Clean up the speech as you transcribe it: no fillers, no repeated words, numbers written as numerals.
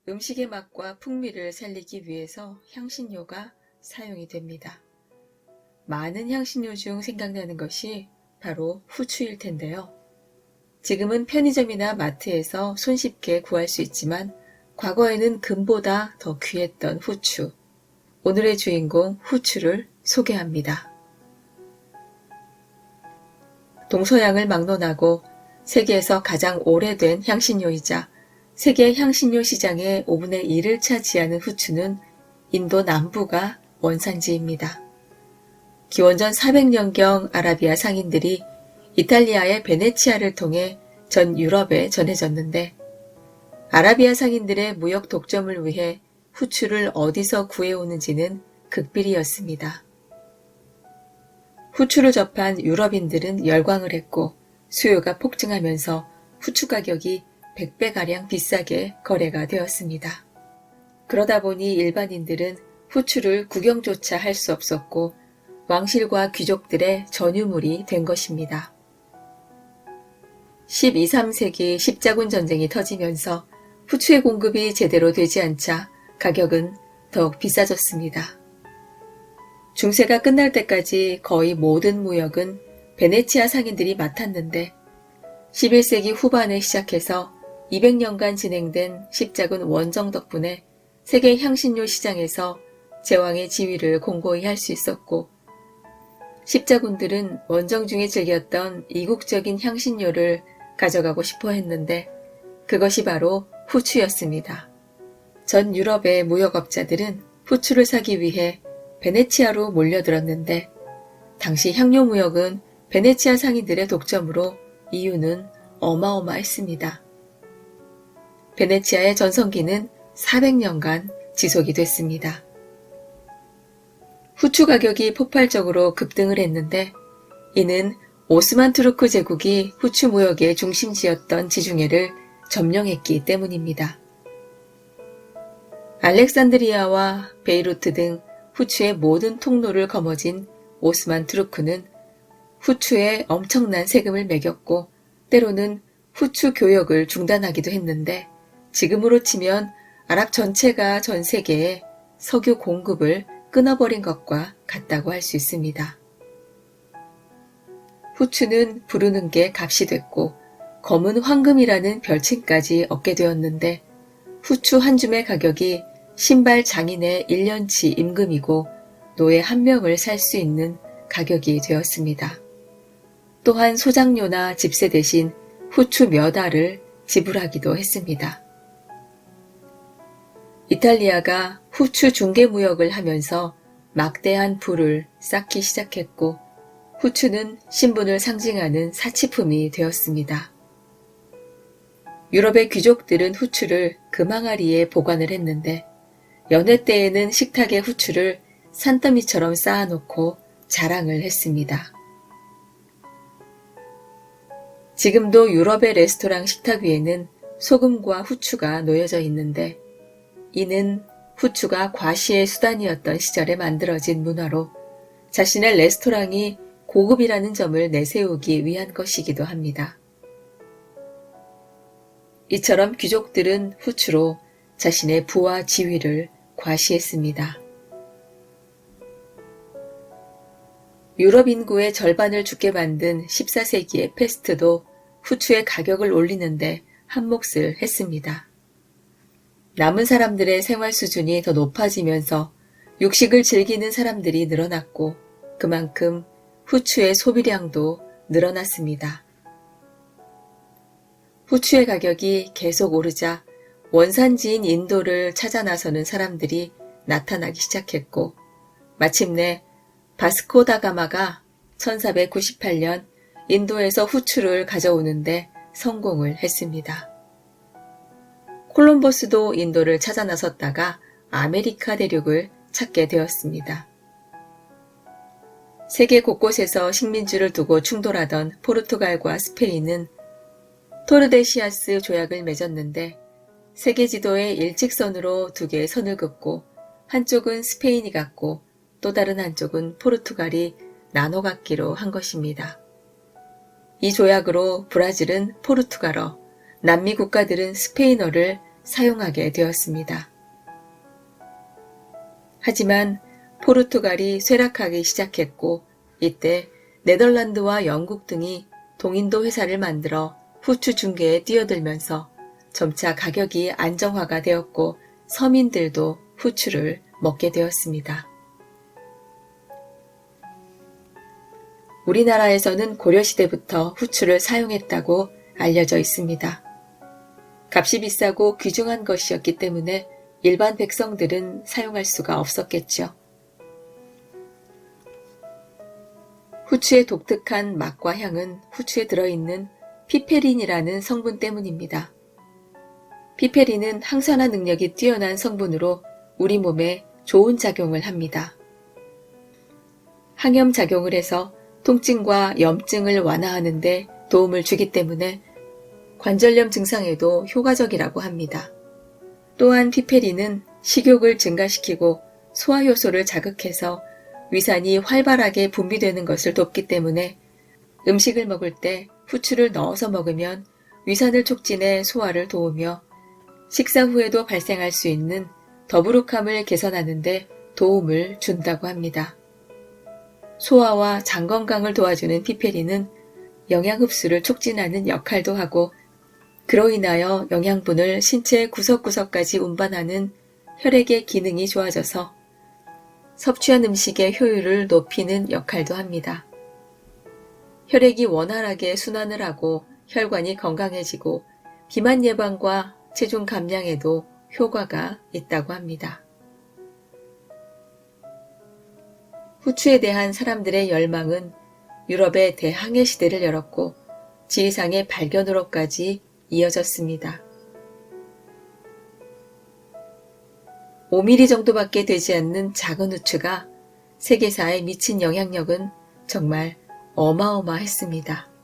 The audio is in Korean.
음식의 맛과 풍미를 살리기 위해서 향신료가 사용이 됩니다. 많은 향신료 중 생각나는 것이 바로 후추일 텐데요. 지금은 편의점이나 마트에서 손쉽게 구할 수 있지만 과거에는 금보다 더 귀했던 후추. 오늘의 주인공 후추를 소개합니다. 동서양을 막론하고 세계에서 가장 오래된 향신료이자 세계 향신료 시장의 5분의 1을 차지하는 후추는 인도 남부가 원산지입니다. 기원전 400년경 아라비아 상인들이 이탈리아의 베네치아를 통해 전 유럽에 전해졌는데 아라비아 상인들의 무역 독점을 위해 후추를 어디서 구해오는지는 극비리였습니다. 후추를 접한 유럽인들은 열광을 했고 수요가 폭증하면서 후추 가격이 100배가량 비싸게 거래가 되었습니다. 그러다 보니 일반인들은 후추를 구경조차 할 수 없었고 왕실과 귀족들의 전유물이 된 것입니다. 12, 3세기 십자군 전쟁이 터지면서 후추의 공급이 제대로 되지 않자 가격은 더욱 비싸졌습니다. 중세가 끝날 때까지 거의 모든 무역은 베네치아 상인들이 맡았는데 11세기 후반에 시작해서 200년간 진행된 십자군 원정 덕분에 세계 향신료 시장에서 제왕의 지위를 공고히 할 수 있었고 십자군들은 원정 중에 즐겼던 이국적인 향신료를 가져가고 싶어 했는데 그것이 바로 후추였습니다. 전 유럽의 무역업자들은 후추를 사기 위해 베네치아로 몰려들었는데 당시 향료 무역은 베네치아 상인들의 독점으로 이유는 어마어마했습니다. 베네치아의 전성기는 400년간 지속이 됐습니다. 후추 가격이 폭발적으로 급등을 했는데 이는 오스만 투르크 제국이 후추 무역의 중심지였던 지중해를 점령했기 때문입니다. 알렉산드리아와 베이루트 등 후추의 모든 통로를 거머쥔 오스만 투르크는 후추에 엄청난 세금을 매겼고 때로는 후추 교역을 중단하기도 했는데 지금으로 치면 아랍 전체가 전 세계에 석유 공급을 끊어버린 것과 같다고 할 수 있습니다. 후추는 부르는 게 값이 됐고 검은 황금이라는 별칭까지 얻게 되었는데 후추 한 줌의 가격이 신발 장인의 1년치 임금이고 노예 한 명을 살 수 있는 가격이 되었습니다. 또한 소장료나 집세 대신 후추 몇 알을 지불하기도 했습니다. 이탈리아가 후추 중개무역을 하면서 막대한 부를 쌓기 시작했고 후추는 신분을 상징하는 사치품이 되었습니다. 유럽의 귀족들은 후추를 금항아리에 보관을 했는데 연회 때에는 식탁에 후추를 산더미처럼 쌓아놓고 자랑을 했습니다. 지금도 유럽의 레스토랑 식탁 위에는 소금과 후추가 놓여져 있는데 이는 후추가 과시의 수단이었던 시절에 만들어진 문화로 자신의 레스토랑이 고급이라는 점을 내세우기 위한 것이기도 합니다. 이처럼 귀족들은 후추로 자신의 부와 지위를 과시했습니다. 유럽 인구의 절반을 죽게 만든 14세기의 패스트도 후추의 가격을 올리는데 한몫을 했습니다. 남은 사람들의 생활 수준이 더 높아지면서 육식을 즐기는 사람들이 늘어났고 그만큼 후추의 소비량도 늘어났습니다. 후추의 가격이 계속 오르자 원산지인 인도를 찾아 나서는 사람들이 나타나기 시작했고 마침내 바스코 다 가마가 1498년 인도에서 후추를 가져오는데 성공을 했습니다. 콜럼버스도 인도를 찾아 나섰다가 아메리카 대륙을 찾게 되었습니다. 세계 곳곳에서 식민지를 두고 충돌하던 포르투갈과 스페인은 토르데시아스 조약을 맺었는데 세계 지도에 일직선으로 두 개의 선을 긋고 한쪽은 스페인이 갖고 또 다른 한쪽은 포르투갈이 나눠 갖기로 한 것입니다. 이 조약으로 브라질은 포르투갈어, 남미 국가들은 스페인어를 사용하게 되었습니다. 하지만 포르투갈이 쇠락하기 시작했고 이때 네덜란드와 영국 등이 동인도 회사를 만들어 후추 중개에 뛰어들면서 점차 가격이 안정화가 되었고 서민들도 후추를 먹게 되었습니다. 우리나라에서는 고려시대부터 후추를 사용했다고 알려져 있습니다. 값이 비싸고 귀중한 것이었기 때문에 일반 백성들은 사용할 수가 없었겠죠. 후추의 독특한 맛과 향은 후추에 들어있는 피페린이라는 성분 때문입니다. 피페린은 항산화 능력이 뛰어난 성분으로 우리 몸에 좋은 작용을 합니다. 항염작용을 해서 통증과 염증을 완화하는 데 도움을 주기 때문에 관절염 증상에도 효과적이라고 합니다. 또한 피페린은 식욕을 증가시키고 소화효소를 자극해서 위산이 활발하게 분비되는 것을 돕기 때문에 음식을 먹을 때 후추를 넣어서 먹으면 위산을 촉진해 소화를 도우며 식사 후에도 발생할 수 있는 더부룩함을 개선하는 데 도움을 준다고 합니다. 소화와 장 건강을 도와주는 피페린은 영양 흡수를 촉진하는 역할도 하고 그로 인하여 영양분을 신체 구석구석까지 운반하는 혈액의 기능이 좋아져서 섭취한 음식의 효율을 높이는 역할도 합니다. 혈액이 원활하게 순환을 하고 혈관이 건강해지고 비만 예방과 체중 감량에도 효과가 있다고 합니다. 후추에 대한 사람들의 열망은 유럽의 대항해 시대를 열었고 지리상의 발견으로까지 이어졌습니다. 5mm 정도밖에 되지 않는 작은 후추가 세계사에 미친 영향력은 정말 어마어마했습니다.